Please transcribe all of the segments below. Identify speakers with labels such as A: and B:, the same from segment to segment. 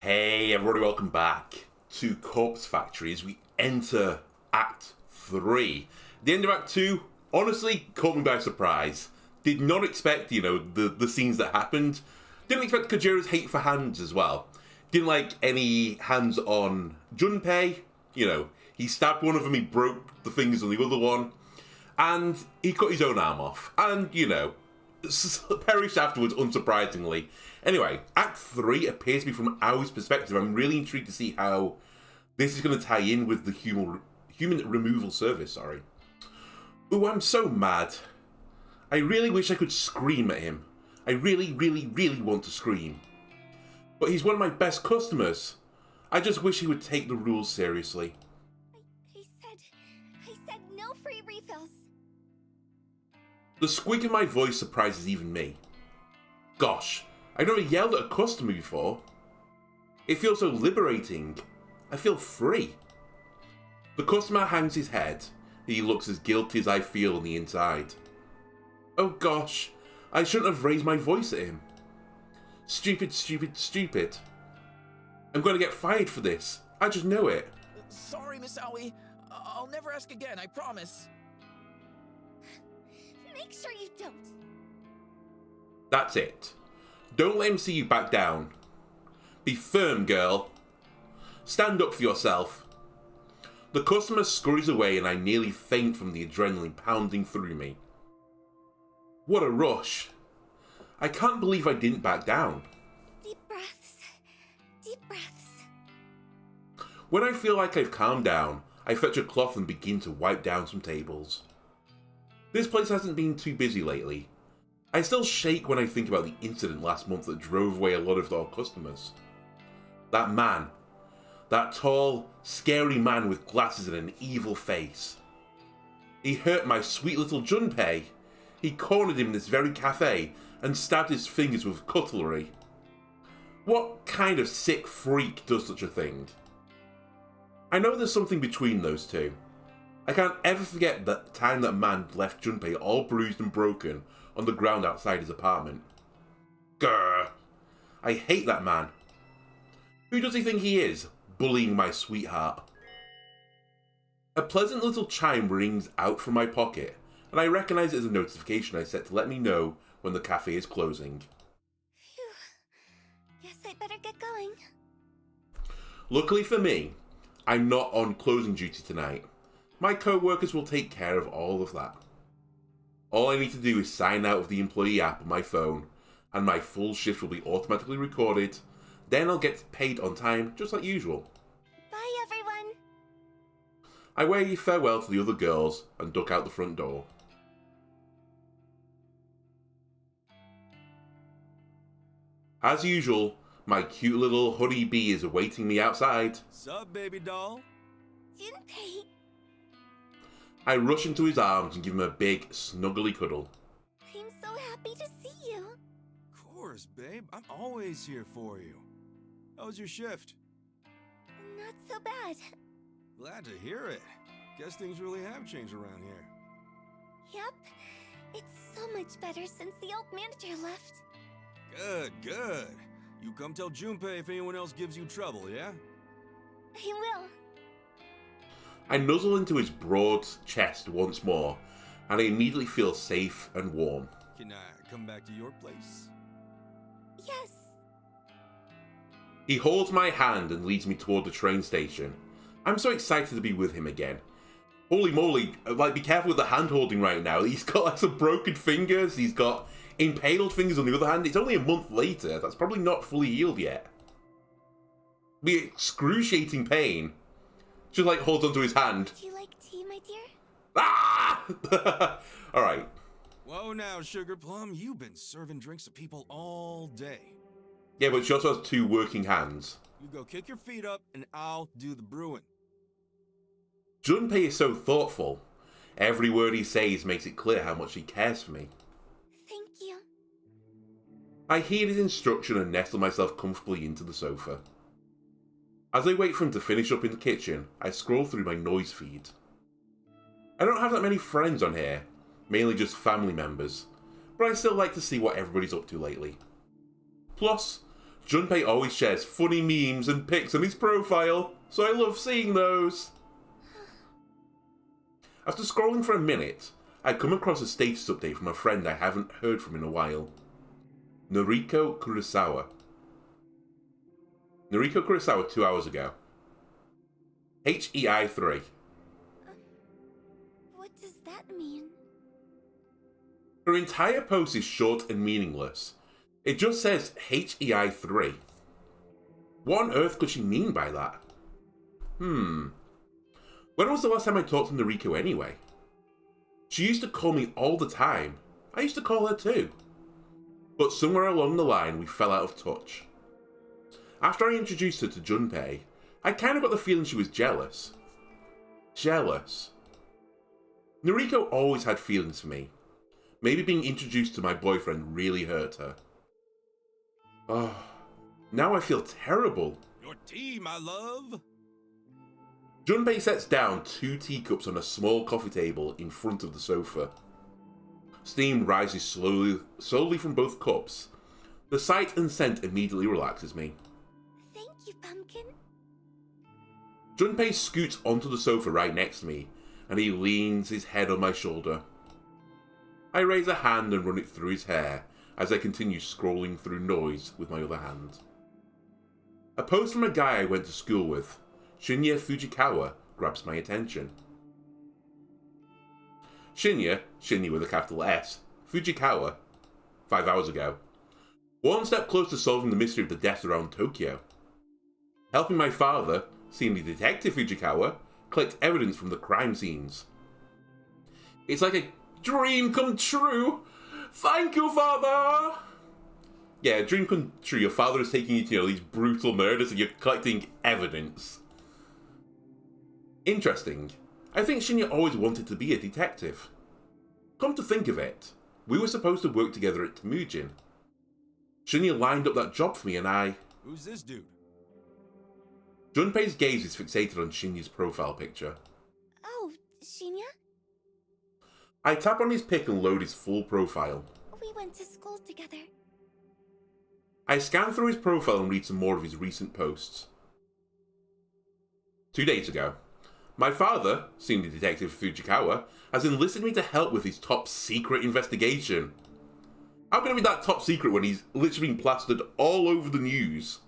A: Hey everybody, welcome back to Corpse Factory as we enter Act 3. The end of Act 2, honestly, caught me by surprise. Did not expect, the scenes that happened. Didn't expect Kojira's hate for hands as well. Didn't like any hands on Junpei. He stabbed one of them, he broke the fingers on the other one. And he cut his own arm off. And, perished afterwards, unsurprisingly. Anyway, Act 3 appears to be from Aoi's perspective. I'm really intrigued to see how this is going to tie in with the human removal service, Ooh, I'm so mad. I really wish I could scream at him. I really, really, really want to scream. But he's one of my best customers. I just wish he would take the rules seriously.
B: I said no free refills.
A: The squeak of my voice surprises even me. Gosh, I've never yelled at a customer before. It feels so liberating. I feel free. The customer hangs his head. He looks as guilty as I feel on the inside. Oh gosh, I shouldn't have raised my voice at him. Stupid, stupid, stupid. I'm going to get fired for this. I just know it.
C: Sorry, Miss Aoi. I'll never ask again, I promise.
B: Make sure you don't.
A: That's it. Don't let him see you back down. Be firm, girl. Stand up for yourself. The customer scurries away and I nearly faint from the adrenaline pounding through me. What a rush. I can't believe I didn't back down.
B: Deep breaths. Deep breaths.
A: When I feel like I've calmed down, I fetch a cloth and begin to wipe down some tables. This place hasn't been too busy lately. I still shake when I think about the incident last month that drove away a lot of our customers. That man. That tall, scary man with glasses and an evil face. He hurt my sweet little Junpei. He cornered him in this very cafe and stabbed his fingers with cutlery. What kind of sick freak does such a thing? I know there's something between those two. I can't ever forget the time that man left Junpei all bruised and broken on the ground outside his apartment. Grr! I hate that man. Who does he think he is, bullying my sweetheart? A pleasant little chime rings out from my pocket, and I recognise it as a notification I set to let me know when the cafe is closing.
B: Phew. Guess I better get going.
A: Luckily for me, I'm not on closing duty tonight. My co-workers will take care of all of that. All I need to do is sign out of the employee app on my phone, and my full shift will be automatically recorded. Then I'll get paid on time, just like usual.
B: Bye, everyone.
A: I wave farewell to the other girls and duck out the front door. As usual, my cute little honeybee is awaiting me outside.
C: Sup, baby doll?
B: Junpei.
A: I rush into his arms and give him a big, snuggly cuddle.
B: I'm so happy to see you.
D: Of course, babe. I'm always here for you. How was your shift?
B: Not so bad.
D: Glad to hear it. Guess things really have changed around here.
B: Yep. It's so much better since the old manager left.
D: Good, good. You come tell Junpei if anyone else gives you trouble, yeah?
B: I will.
A: I nuzzle into his broad chest once more, and I immediately feel safe and warm.
D: Can I come back to your place?
B: Yes.
A: He holds my hand and leads me toward the train station. I'm so excited to be with him again. Holy moly, be careful with the hand holding right now. He's got some broken fingers, he's got impaled fingers on the other hand. It's only a month later, that's probably not fully healed yet. Be excruciating pain. Just holds onto his hand.
B: Would you like tea, my dear?
A: Ah! Alright.
D: Whoa now, Sugar Plum. You've been serving drinks to people all day.
A: Yeah, but she also has two working hands.
D: You go kick your feet up and I'll do the brewing.
A: Junpei is so thoughtful. Every word he says makes it clear how much he cares for me.
B: Thank you.
A: I heed his instruction and nestle myself comfortably into the sofa. As I wait for him to finish up in the kitchen, I scroll through my noise feed. I don't have that many friends on here, mainly just family members, but I still like to see what everybody's up to lately. Plus, Junpei always shares funny memes and pics on his profile, so I love seeing those. After scrolling for a minute, I come across a status update from a friend I haven't heard from in a while. Noriko Kurosawa. Noriko Kurosawa 2 hours ago. HEI 3.
B: What does that mean?
A: Her entire post is short and meaningless. It just says HEI 3. What on earth could she mean by that? When was the last time I talked to Noriko anyway? She used to call me all the time. I used to call her too. But somewhere along the line we fell out of touch. After I introduced her to Junpei, I kind of got the feeling she was jealous. Jealous. Noriko always had feelings for me. Maybe being introduced to my boyfriend really hurt her. Oh, now I feel terrible.
D: Your tea, my love.
A: Junpei sets down 2 teacups on a small coffee table in front of the sofa. Steam rises slowly from both cups. The sight and scent immediately relaxes me.
B: Thank you, Pumpkin.
A: Junpei scoots onto the sofa right next to me, and he leans his head on my shoulder. I raise a hand and run it through his hair as I continue scrolling through noise with my other hand. A post from a guy I went to school with, Shinya Fujikawa, grabs my attention. Shinya with a capital S, Fujikawa, 5 hours ago. One step closer to solving the mystery of the deaths around Tokyo. Helping my father, senior detective Fujikawa, collect evidence from the crime scenes. It's like a dream come true! Thank you, father! Yeah, a dream come true. Your father is taking you to, these brutal murders and you're collecting evidence. Interesting. I think Shinya always wanted to be a detective. Come to think of it, we were supposed to work together at Temujin. Shinya lined up that job for me and I...
D: Who's this dude?
A: Junpei's gaze is fixated on Shinya's profile picture.
B: Oh, Shinya?
A: I tap on his pic and load his full profile.
B: We went to school together.
A: I scan through his profile and read some more of his recent posts. 2 days ago, my father, senior detective Fujikawa, has enlisted me to help with his top secret investigation. How can it be that top secret when he's literally been plastered all over the news?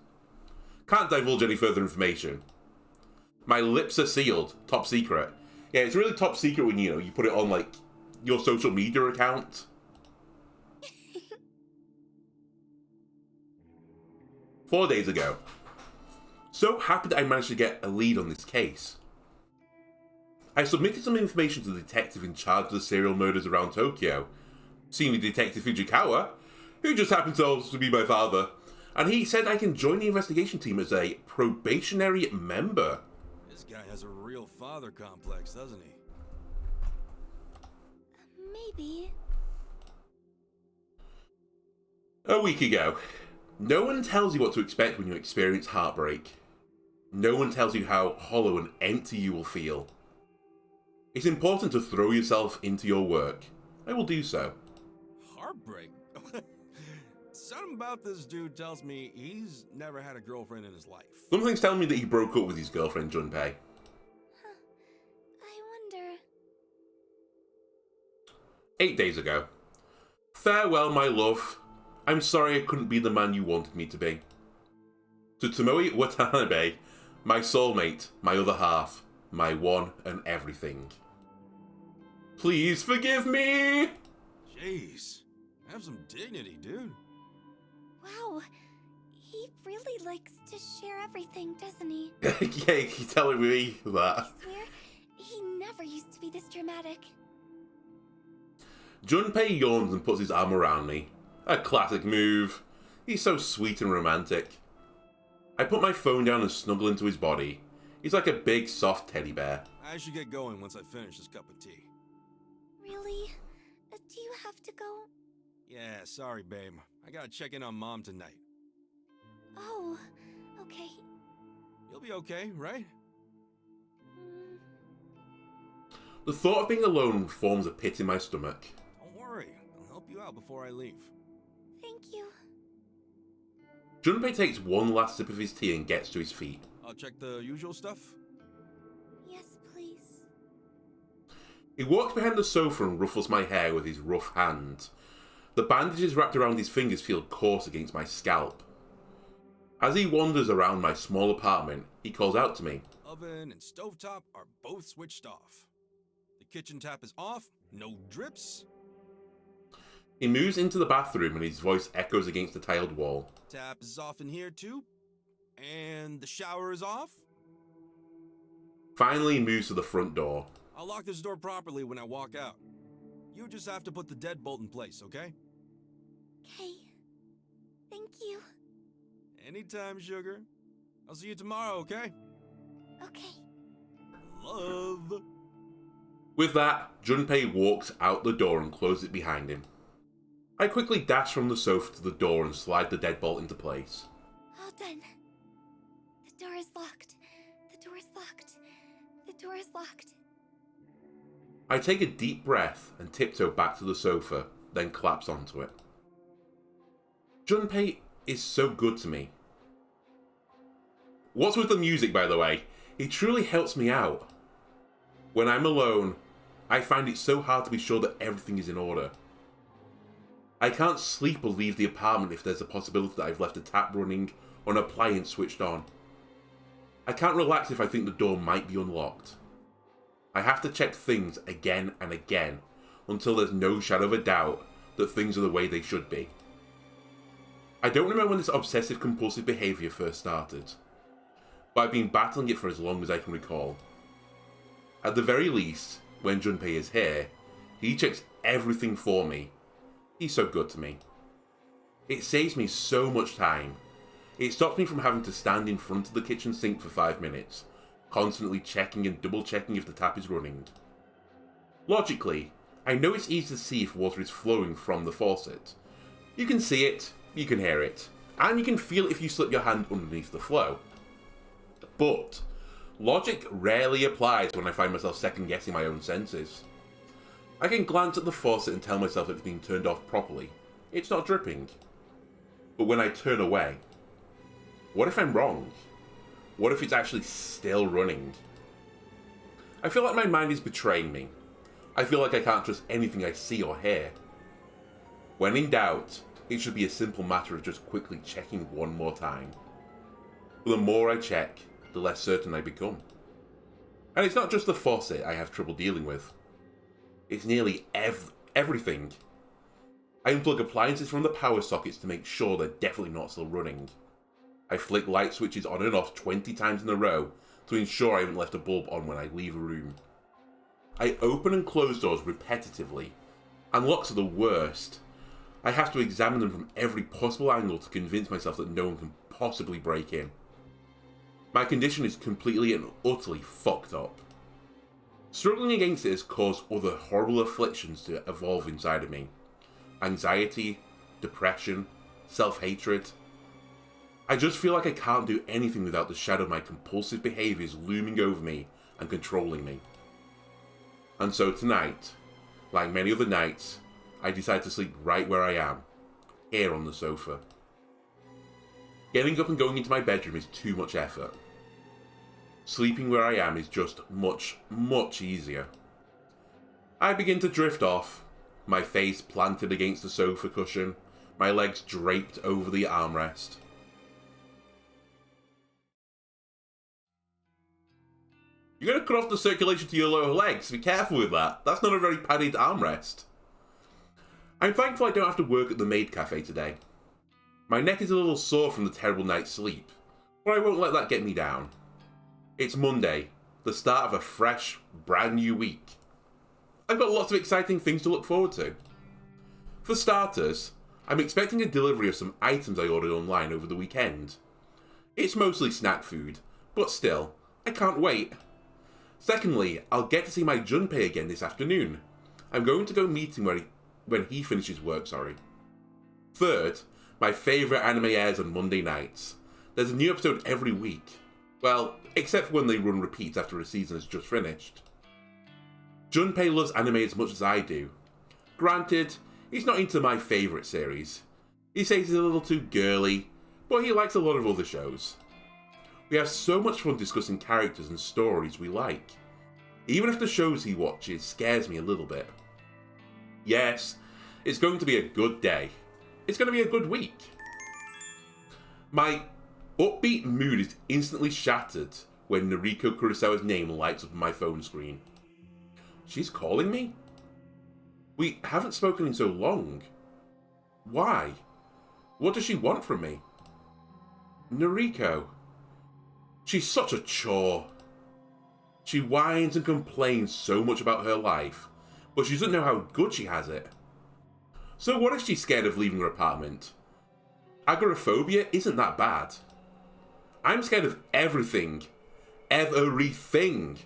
A: Can't divulge any further information. My lips are sealed. Top secret. Yeah, it's really top secret when, you put it on, like, your social media account. 4 days ago. So happy that I managed to get a lead on this case. I submitted some information to the detective in charge of the serial murders around Tokyo, senior detective Fujikawa, who just happens to also be my father, and he said I can join the investigation team as a probationary member.
D: This guy has a real father complex, doesn't he?
B: Maybe.
A: A week ago. No one tells you what to expect when you experience heartbreak. No one tells you how hollow and empty you will feel. It's important to throw yourself into your work. I will do so.
D: Heartbreak? Something about this dude tells me he's never had a girlfriend in his life.
A: Something's telling me that he broke up with his girlfriend, Junpei.
B: Huh. I wonder...
A: 8 days ago. Farewell, my love. I'm sorry I couldn't be the man you wanted me to be. To Tomoe Watanabe, my soulmate, my other half, my one and everything. Please forgive me!
D: Jeez. Have some dignity, dude.
B: Wow. He really likes to share everything, doesn't he?
A: Yeah, he's telling me that.
B: I swear, he never used to be this dramatic.
A: Junpei yawns and puts his arm around me. A classic move. He's so sweet and romantic. I put my phone down and snuggle into his body. He's like a big, soft teddy bear.
D: I should get going once I finish this cup of tea.
B: Really? Do you have to go?
D: Yeah, sorry, babe. I gotta check in on Mom tonight.
B: Oh, okay.
D: You'll be okay, right?
B: Mm,
A: The thought of being alone forms a pit in my stomach.
D: Don't worry. I'll help you out before I leave.
B: thank you.
A: Junpei takes one last sip of his tea and gets to his feet.
D: I'll check the usual stuff.
B: Yes, please.
A: He walks behind the sofa and ruffles my hair with his rough hand. The bandages wrapped around his fingers feel coarse against my scalp. As he wanders around my small apartment, he calls out to me.
D: Oven and stovetop are both switched off. The kitchen tap is off, no drips.
A: He moves into the bathroom and his voice echoes against the tiled wall.
D: Tap is off in here too. And the shower is off.
A: Finally, he moves to the front door.
D: I'll lock this door properly when I walk out. You just have to put the deadbolt in place, okay?
B: Okay. Thank you.
D: Anytime, sugar. I'll see you tomorrow, okay?
B: Okay.
D: Love.
A: With that, Junpei walks out the door and closes it behind him. I quickly dash from the sofa to the door and slide the deadbolt into place.
B: All done. The door is locked. The door is locked. The door is locked.
A: I take a deep breath and tiptoe back to the sofa, then collapse onto it. Junpei is so good to me. What's with the music, by the way? He truly helps me out. When I'm alone, I find it so hard to be sure that everything is in order. I can't sleep or leave the apartment if there's a possibility that I've left a tap running or an appliance switched on. I can't relax if I think the door might be unlocked. I have to check things again and again until there's no shadow of a doubt that things are the way they should be. I don't remember when this obsessive compulsive behaviour first started, but I've been battling it for as long as I can recall. At the very least, when Junpei is here, he checks everything for me. He's so good to me. It saves me so much time. It stops me from having to stand in front of the kitchen sink for 5 minutes, constantly checking and double checking if the tap is running. Logically, I know it's easy to see if water is flowing from the faucet. You can see it, you can hear it, and you can feel it if you slip your hand underneath the flow. But logic rarely applies when I find myself second guessing my own senses. I can glance at the faucet and tell myself it's being turned off properly. It's not dripping. But when I turn away, what if I'm wrong? What if it's actually still running? I feel like my mind is betraying me. I feel like I can't trust anything I see or hear. When in doubt, it should be a simple matter of just quickly checking one more time. But the more I check, the less certain I become. And it's not just the faucet I have trouble dealing with. It's nearly everything. I unplug appliances from the power sockets to make sure they're definitely not still running. I flick light switches on and off 20 times in a row to ensure I haven't left a bulb on when I leave a room. I open and close doors repetitively, and locks are the worst. I have to examine them from every possible angle to convince myself that no one can possibly break in. My condition is completely and utterly fucked up. Struggling against it has caused other horrible afflictions to evolve inside of me. Anxiety, depression, self-hatred. I just feel like I can't do anything without the shadow of my compulsive behaviours looming over me and controlling me. And so tonight, like many other nights, I decide to sleep right where I am, here on the sofa. Getting up and going into my bedroom is too much effort. Sleeping where I am is just much, much easier. I begin to drift off, my face planted against the sofa cushion, my legs draped over the armrest. You're going to cut off the circulation to your lower legs, be careful with that. That's not a very padded armrest. I'm thankful I don't have to work at the maid cafe today. My neck is a little sore from the terrible night's sleep, but I won't let that get me down. It's Monday, the start of a fresh, brand new week. I've got lots of exciting things to look forward to. For starters, I'm expecting a delivery of some items I ordered online over the weekend. It's mostly snack food, but still, I can't wait. Secondly, I'll get to see my Junpei again this afternoon. I'm going to go meet him when he finishes work, Third, my favourite anime airs on Monday nights. There's a new episode every week. Well, except for when they run repeats after a season has just finished. Junpei loves anime as much as I do. Granted, he's not into my favourite series. He says it's a little too girly, but he likes a lot of other shows. We have so much fun discussing characters and stories we like, even if the shows he watches scares me a little bit. Yes, it's going to be a good day. It's going to be a good week. My upbeat mood is instantly shattered when Noriko Kurosawa's name lights up on my phone screen. She's calling me? We haven't spoken in so long. Why? What does she want from me? Noriko. She's such a chore. She whines and complains so much about her life, but she doesn't know how good she has it. So what if she's scared of leaving her apartment? Agoraphobia isn't that bad. I'm scared of everything. Everything.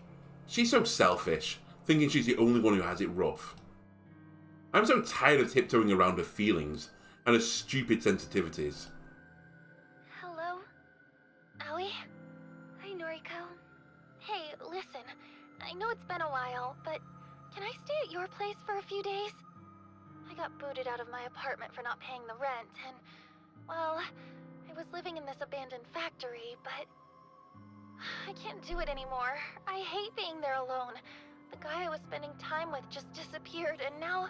A: She's so selfish, thinking she's the only one who has it rough. I'm so tired of tiptoeing around her feelings and her stupid sensitivities.
B: Hello? Aoi? Hi, Noriko. Hey, listen. I know it's been a while, but can I stay at your place for a few days? I got booted out of my apartment for not paying the rent, and, well, I was living in this abandoned factory, but I can't do it anymore. I hate being there alone. The guy I was spending time with just disappeared, and now...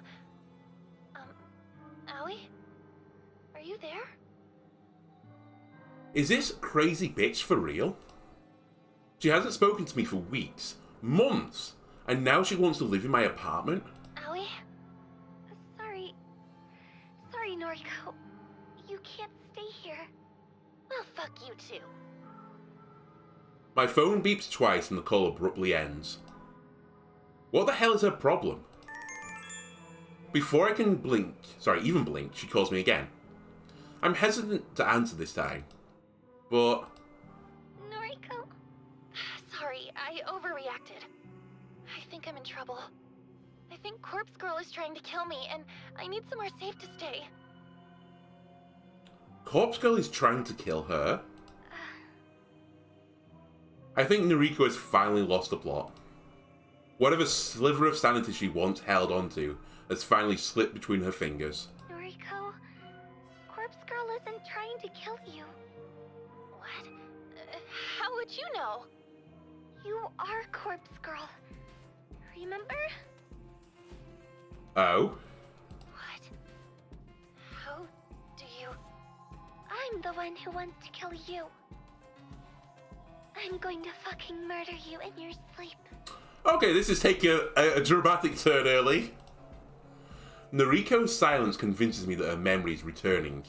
B: Aoi? Are you there?
A: Is this crazy bitch for real? She hasn't spoken to me for weeks, months, and now she wants to live in my apartment?
B: Aoi? Sorry, Noriko. You can't stay here. Well, fuck you too.
A: My phone beeps twice and the call abruptly ends. What the hell is her problem? Before I can even blink, she calls me again. I'm hesitant to answer this time, but...
B: Noriko? Sorry, I overreacted. I think I'm in trouble. I think Corpse Girl is trying to kill me, and I need somewhere safe to stay.
A: Corpse Girl is trying to kill her? I think Noriko has finally lost the plot. Whatever sliver of sanity she once held onto has finally slipped between her fingers.
B: Noriko, Corpse Girl isn't trying to kill you. What? How would you know? You are Corpse Girl. Remember?
A: Oh?
B: What? How do you... I'm the one who wants to kill you. I'm going to fucking murder you in your sleep.
A: Okay, this is taking a dramatic turn early. Noriko's silence convinces me that her memory is returning.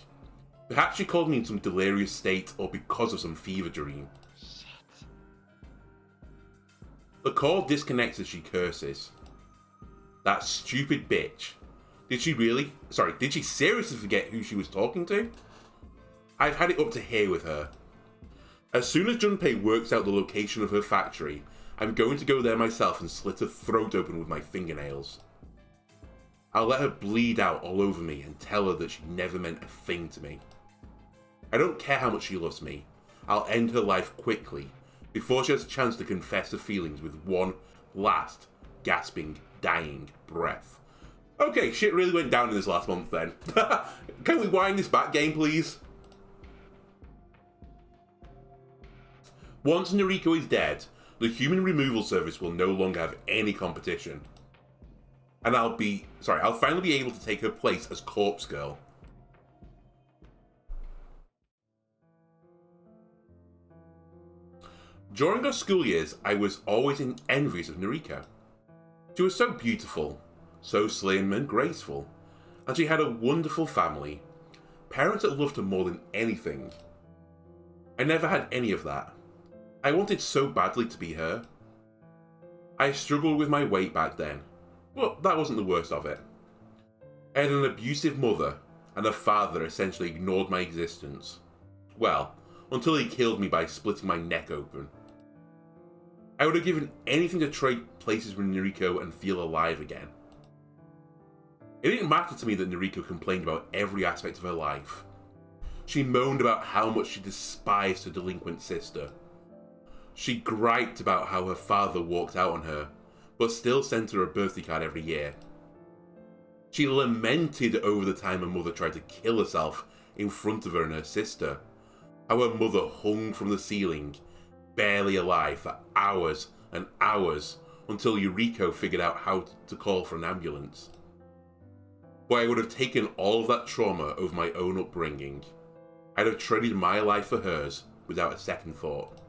A: Perhaps she called me in some delirious state or because of some fever dream.
B: Shit.
A: The call disconnects as she curses. That stupid bitch. Did she seriously forget who she was talking to? I've had it up to here with her. As soon as Junpei works out the location of her factory, I'm going to go there myself and slit her throat open with my fingernails. I'll let her bleed out all over me and tell her that she never meant a thing to me. I don't care how much she loves me. I'll end her life quickly, before she has a chance to confess her feelings with one last, gasping, dying breath. Okay, shit really went down in this last month then. Can we wind this back, game, please? Once Noriko is dead, the human removal service will no longer have any competition. And I'll finally be able to take her place as Corpse Girl. During our school years, I was always envious of Noriko. She was so beautiful, so slim and graceful, and she had a wonderful family, parents that loved her more than anything. I never had any of that. I wanted so badly to be her. I struggled with my weight back then, but that wasn't the worst of it. I had an abusive mother, and a father that essentially ignored my existence. Well, until he killed me by splitting my neck open. I would have given anything to trade places with Noriko and feel alive again. It didn't matter to me that Noriko complained about every aspect of her life. She moaned about how much she despised her delinquent sister. She griped about how her father walked out on her, but still sent her a birthday card every year. She lamented over the time her mother tried to kill herself in front of her and her sister, how her mother hung from the ceiling, barely alive, for hours and hours until Yuriko figured out how to call for an ambulance. But I would have taken all of that trauma over my own upbringing. I'd have traded my life for hers without a second thought.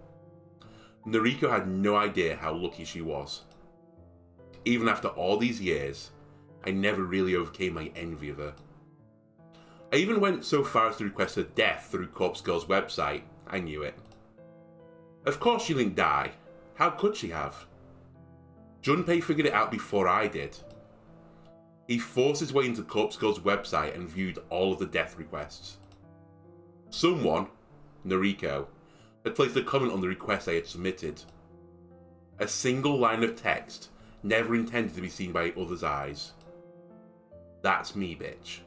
A: Noriko had no idea how lucky she was. Even after all these years, I never really overcame my envy of her. I even went so far as to request her death through Corpse Girl's website. I knew it. Of course she didn't die. How could she have? Junpei figured it out before I did. He forced his way into Corpse Girl's website and viewed all of the death requests. Someone, Noriko, had placed a comment on the request I had submitted. A single line of text, never intended to be seen by others' eyes. That's me, bitch.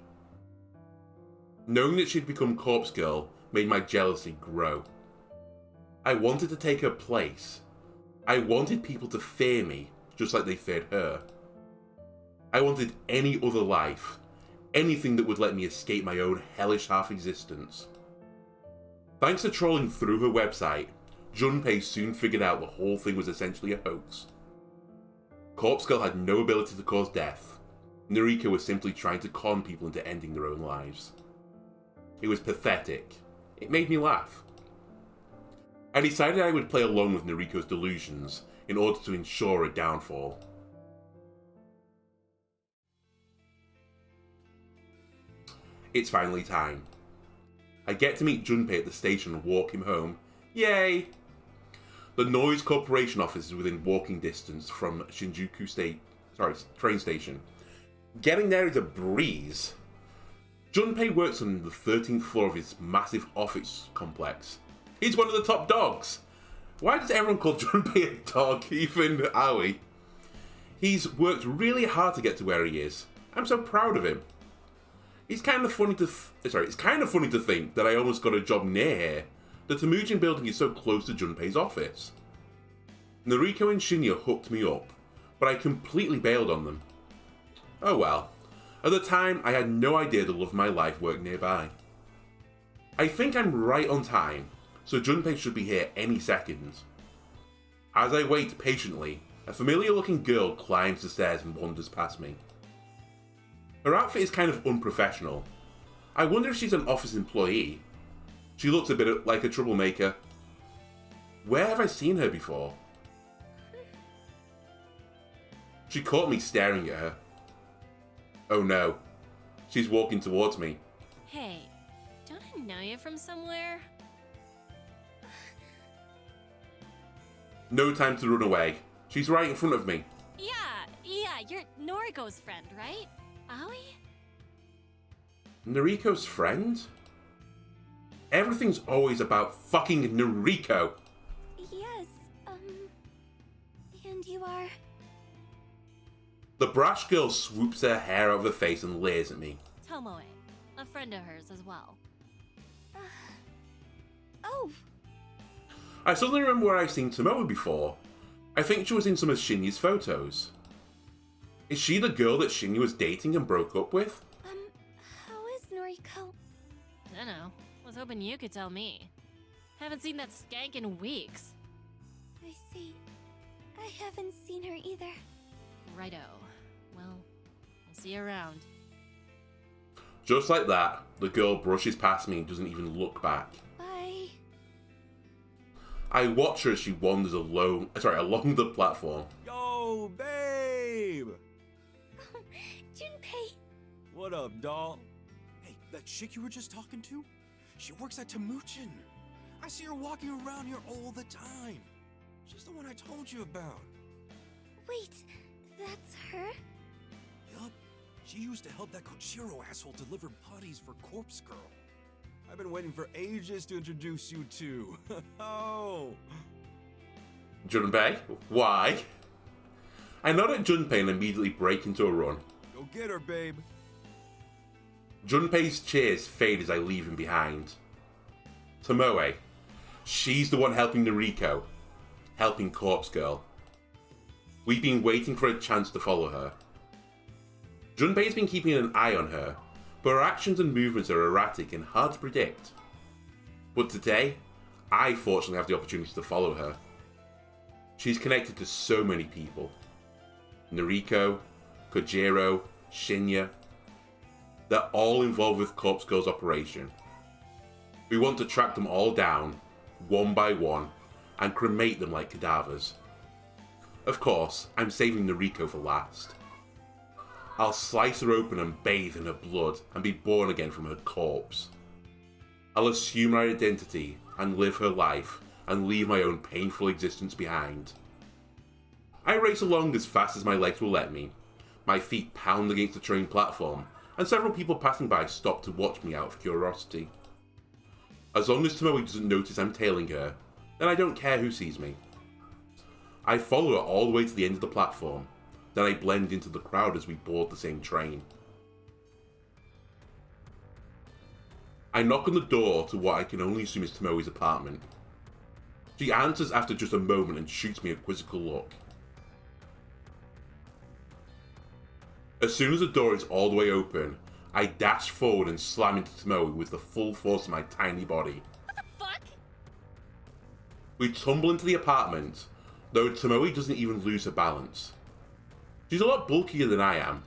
A: Knowing that she'd become Corpse Girl made my jealousy grow. I wanted to take her place. I wanted people to fear me, just like they feared her. I wanted any other life, anything that would let me escape my own hellish half-existence. Thanks to trolling through her website, Junpei soon figured out the whole thing was essentially a hoax. Corpse Girl had no ability to cause death. Noriko was simply trying to con people into ending their own lives. It was pathetic. It made me laugh. I decided I would play along with Noriko's delusions in order to ensure her downfall. It's finally time. I get to meet Junpei at the station and walk him home. Yay! The Noise Corporation office is within walking distance from Shinjuku train station. Getting there is a breeze. Junpei works on the 13th floor of his massive office complex. He's one of the top dogs. Why does everyone call Junpei a dog, even Aoi? He's worked really hard to get to where he is. I'm so proud of him. It's kind of funny to think that I almost got a job near here. The Temujin building is so close to Junpei's office. Noriko and Shinya hooked me up, but I completely bailed on them. Oh well. At the time, I had no idea the love of my life worked nearby. I think I'm right on time, so Junpei should be here any second. As I wait patiently, a familiar-looking girl climbs the stairs and wanders past me. Her outfit is kind of unprofessional. I wonder if she's an office employee. She looks a bit like a troublemaker. Where have I seen her before? She caught me staring at her. Oh no. She's walking towards me.
E: Hey, don't I know you from somewhere?
A: No time to run away. She's right in front of me.
E: Yeah, you're Noriko's friend, right? Aoi?
A: Noriko's friend? Everything's always about fucking Noriko.
B: Yes, and you are...
A: The brash girl swoops her hair out of her face and leers at me.
E: Tomoe, a friend of hers as well.
B: Oh,
A: I suddenly remember where I've seen Tomoe before. I think she was in some of Shinya's photos. Is she the girl that Shinya was dating and broke up with?
B: how is Noriko?
E: Dunno. Was hoping you could tell me. Haven't seen that skank in weeks.
B: I see. I haven't seen her either.
E: Righto. Well, I'll see you around.
A: Just like that, the girl brushes past me and doesn't even look back.
B: Bye.
A: I watch her as she wanders along the platform.
D: Yo, babe!
B: Junpei!
D: What up, doll? Hey, that chick you were just talking to? She works at Temujin. I see her walking around here all the time. She's the one I told you about.
B: Wait, that's her?
D: Yup. She used to help that Kochiro asshole deliver putties for Corpse Girl. I've been waiting for ages to introduce you to. Oh!
A: Junpei? Why? I nod at Junpei and immediately break into a run.
D: Go get her, babe.
A: Junpei's cheers fade as I leave him behind. Tomoe. She's the one helping Noriko. Helping Corpse Girl. We've been waiting for a chance to follow her. Junpei's been keeping an eye on her, but her actions and movements are erratic and hard to predict. But today, I fortunately have the opportunity to follow her. She's connected to so many people. Noriko, Kojiro, Shinya. They're all involved with Corpse Girl's operation. We want to track them all down, one by one, and cremate them like cadavers. Of course, I'm saving Noriko for last. I'll slice her open and bathe in her blood and be born again from her corpse. I'll assume her identity and live her life and leave my own painful existence behind. I race along as fast as my legs will let me. My feet pound against the train platform, and several people passing by stop to watch me out of curiosity. As long as Tomoe doesn't notice I'm tailing her, then I don't care who sees me. I follow her all the way to the end of the platform, then I blend into the crowd as we board the same train. I knock on the door to what I can only assume is Tomoe's apartment. She answers after just a moment and shoots me a quizzical look. As soon as the door is all the way open, I dash forward and slam into Tomoe with the full force of my tiny body.
E: What the fuck?
A: We tumble into the apartment, though Tomoe doesn't even lose her balance. She's a lot bulkier than I am.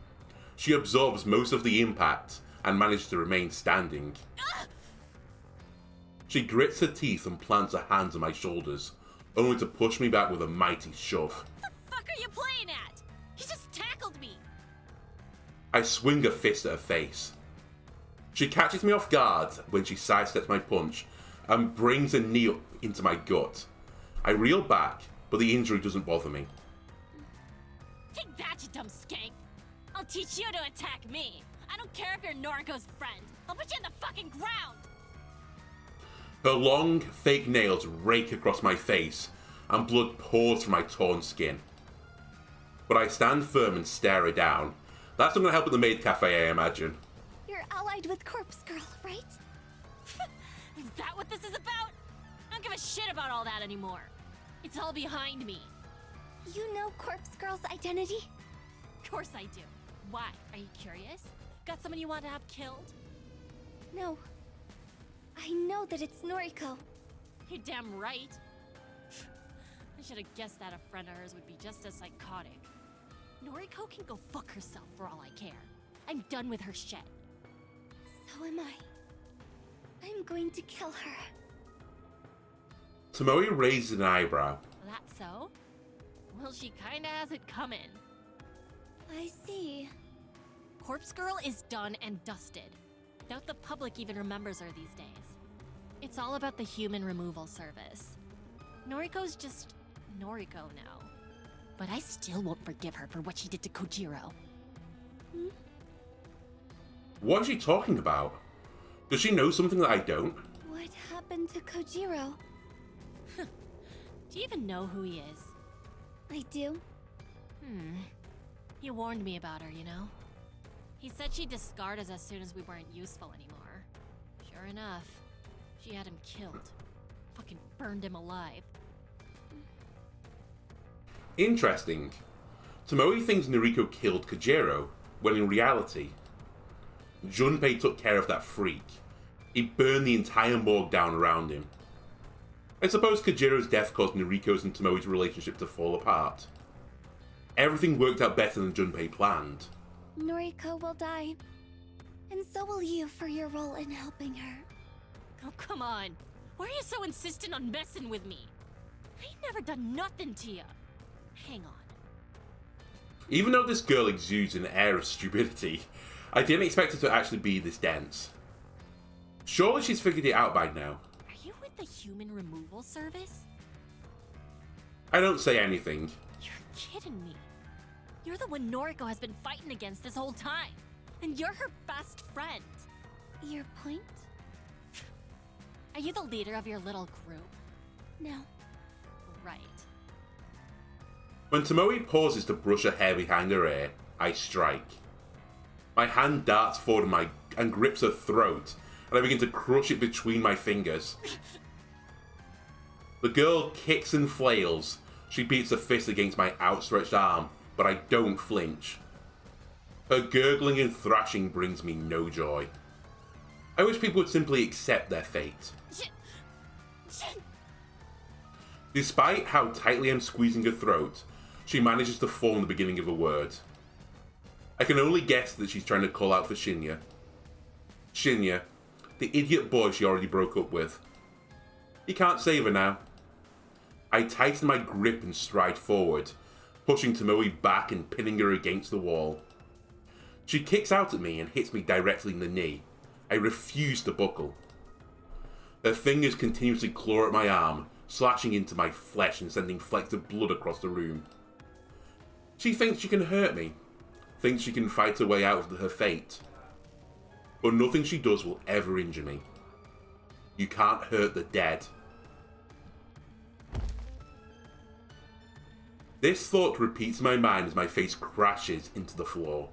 A: She absorbs most of the impact and manages to remain standing. She grits her teeth and plants her hands on my shoulders, only to push me back with a mighty shove.
E: What the fuck are you playing at? He just tackled me!
A: I swing a fist at her face. She catches me off guard when she sidesteps my punch and brings a knee up into my gut. I reel back, but the injury doesn't bother me.
E: Take that, you dumb skank! I'll teach you to attack me! I don't care if you're Noriko's friend! I'll put you in the fucking ground!
A: Her long, fake nails rake across my face, and blood pours from my torn skin. But I stand firm and stare her down. That's not going to help at the maid cafe, I imagine.
B: You're allied with Corpse Girl, right?
E: Is that what this is about? I don't give a shit about all that anymore. It's all behind me.
B: You know Corpse Girl's identity?
E: Of course I do. Why? Are you curious? Got someone you want to have killed?
B: No. I know that it's Noriko.
E: You're damn right. I should have guessed that a friend of hers would be just as psychotic. Noriko can go fuck herself for all I care. I'm done with her shit.
B: So am I. I'm going to kill her.
A: Tomoe raises an eyebrow.
E: That so? Well, she kinda has it coming.
B: I see.
E: Corpse Girl is done and dusted. Doubt the public even remembers her these days. It's all about the human removal service. Noriko's just Noriko now. But I still won't forgive her for what she did to Kojiro.
A: What is she talking about? Does she know something that I don't?
B: What happened to Kojiro?
E: Do you even know who he is?
B: I do.
E: He warned me about her, you know? He said she'd discard us as soon as we weren't useful anymore. Sure enough, she had him killed. Fucking burned him alive.
A: Interesting. Tomoe thinks Noriko killed Kojiro, when in reality, Junpei took care of that freak. He burned the entire morgue down around him. I suppose Kojiro's death caused Noriko's and Tomoe's relationship to fall apart. Everything worked out better than Junpei planned.
B: Noriko will die. And so will you for your role in helping her.
E: Oh, come on. Why are you so insistent on messing with me? I ain't never done nothing to you. Hang on.
A: Even though this girl exudes an air of stupidity, I didn't expect her to actually be this dense. Surely she's figured it out by now.
E: Are you with the human removal service?
A: I don't say anything.
E: You're kidding me. You're the one Noriko has been fighting against this whole time. And you're her best friend.
B: Your point?
E: Are you the leader of your little group?
B: No.
E: Right.
A: When Tomoe pauses to brush her hair behind her ear, I strike. My hand darts forward and grips her throat, and I begin to crush it between my fingers. The girl kicks and flails. She beats her fist against my outstretched arm, but I don't flinch. Her gurgling and thrashing brings me no joy. I wish people would simply accept their fate. Despite how tightly I'm squeezing her throat, she manages to form the beginning of a word. I can only guess that she's trying to call out for Shinya. Shinya, the idiot boy she already broke up with. He can't save her now. I tighten my grip and stride forward, pushing Tomoe back and pinning her against the wall. She kicks out at me and hits me directly in the knee. I refuse to buckle. Her fingers continuously claw at my arm, slashing into my flesh and sending flecks of blood across the room. She thinks she can hurt me, thinks she can fight her way out of her fate. But nothing she does will ever injure me. You can't hurt the dead. This thought repeats in my mind as my face crashes into the floor.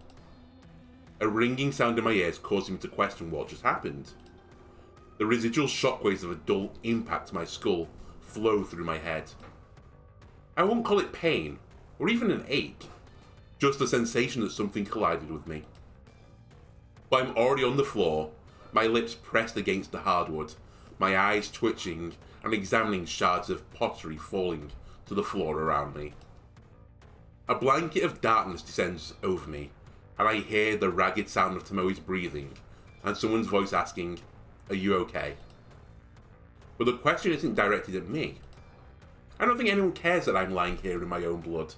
A: A ringing sound in my ears causing me to question what just happened. The residual shockwaves of a dull impact to my skull flow through my head. I won't call it pain, or even an ache, just a sensation that something collided with me. But I'm already on the floor, my lips pressed against the hardwood, my eyes twitching and examining shards of pottery falling to the floor around me. A blanket of darkness descends over me, and I hear the ragged sound of Tomoe's breathing, and someone's voice asking, "Are you okay?" But the question isn't directed at me. I don't think anyone cares that I'm lying here in my own blood.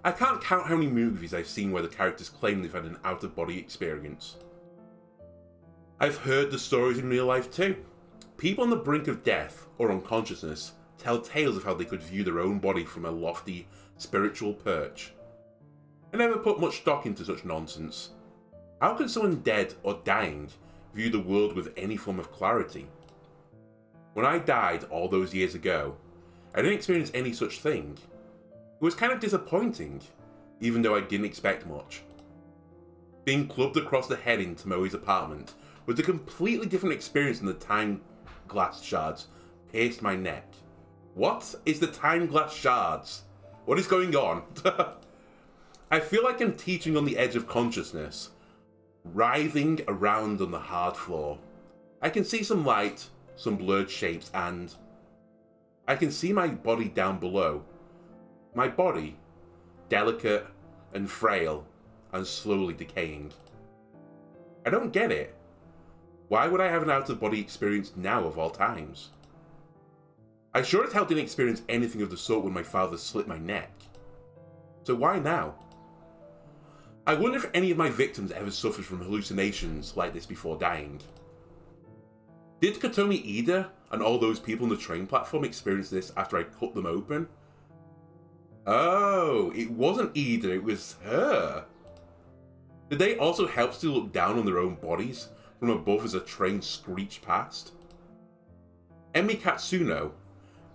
A: I can't count how many movies I've seen where the characters claim they've had an out-of-body experience. I've heard the stories in real life too. People on the brink of death or unconsciousness tell tales of how they could view their own body from a lofty, spiritual perch. I never put much stock into such nonsense. How can someone dead or dying view the world with any form of clarity? When I died all those years ago, I didn't experience any such thing. It was kind of disappointing, even though I didn't expect much. Being clubbed across the head in Tomoe's apartment was a completely different experience than the time glass shards pierced my neck. What is the time glass shards? What is going on? I feel like I'm teetering on the edge of consciousness, writhing around on the hard floor. I can see some light, some blurred shapes, and I can see my body down below. My body, delicate and frail and slowly decaying. I don't get it. Why would I have an out-of-body experience now of all times? I sure as hell didn't experience anything of the sort when my father slit my neck. So why now? I wonder if any of my victims ever suffered from hallucinations like this before dying. Did Kotomi Ida and all those people on the train platform experience this after I cut them open? Oh, it wasn't Ida, it was her. Did they also help to look down on their own bodies from above as a train screeched past? Emi Katsuno,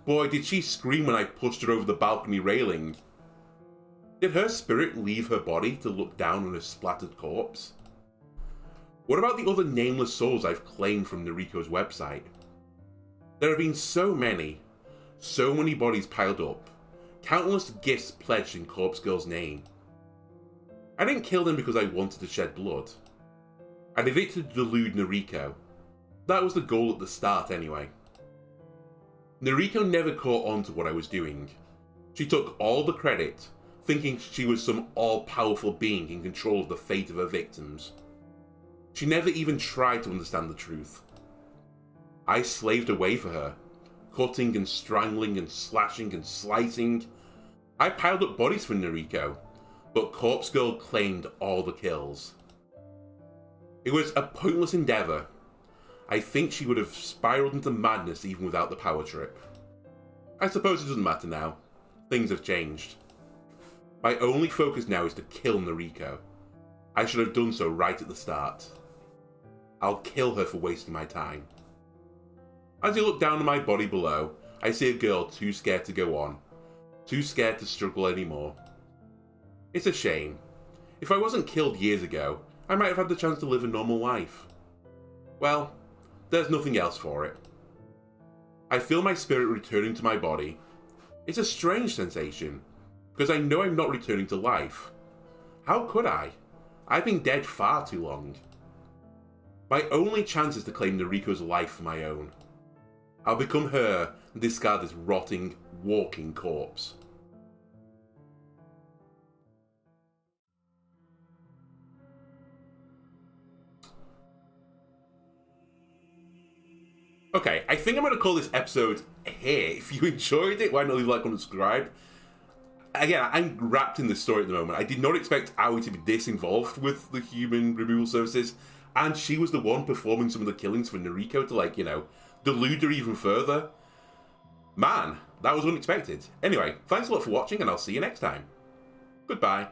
A: boy did she scream when I pushed her over the balcony railing. Did her spirit leave her body to look down on a splattered corpse? What about the other nameless souls I've claimed from Noriko's website? There have been so many bodies piled up, countless gifts pledged in Corpse Girl's name. I didn't kill them because I wanted to shed blood. I did it to delude Noriko. That was the goal at the start anyway. Noriko never caught on to what I was doing. She took all the credit, thinking she was some all-powerful being in control of the fate of her victims. She never even tried to understand the truth. I slaved away for her, cutting and strangling and slashing and slicing. I piled up bodies for Noriko, but Corpse Girl claimed all the kills. It was a pointless endeavour. I think she would have spiraled into madness even without the power trip. I suppose it doesn't matter now. Things have changed. My only focus now is to kill Noriko. I should have done so right at the start. I'll kill her for wasting my time. As I look down on my body below, I see a girl too scared to go on, too scared to struggle anymore. It's a shame. If I wasn't killed years ago, I might have had the chance to live a normal life. Well, there's nothing else for it. I feel my spirit returning to my body. It's a strange sensation, because I know I'm not returning to life. How could I? I've been dead far too long. My only chance is to claim Noriko's life for my own. I'll become her and discard this rotting, walking corpse. Okay, I think I'm going to call this episode here. If you enjoyed it, why not leave a like, comment, and subscribe? Again, I'm wrapped in this story at the moment. I did not expect Aoi to be this involved with the human removal services, and she was the one performing some of the killings for Noriko to, like, you know, delude her even further. Man, that was unexpected. Anyway, thanks a lot for watching, and I'll see you next time. Goodbye.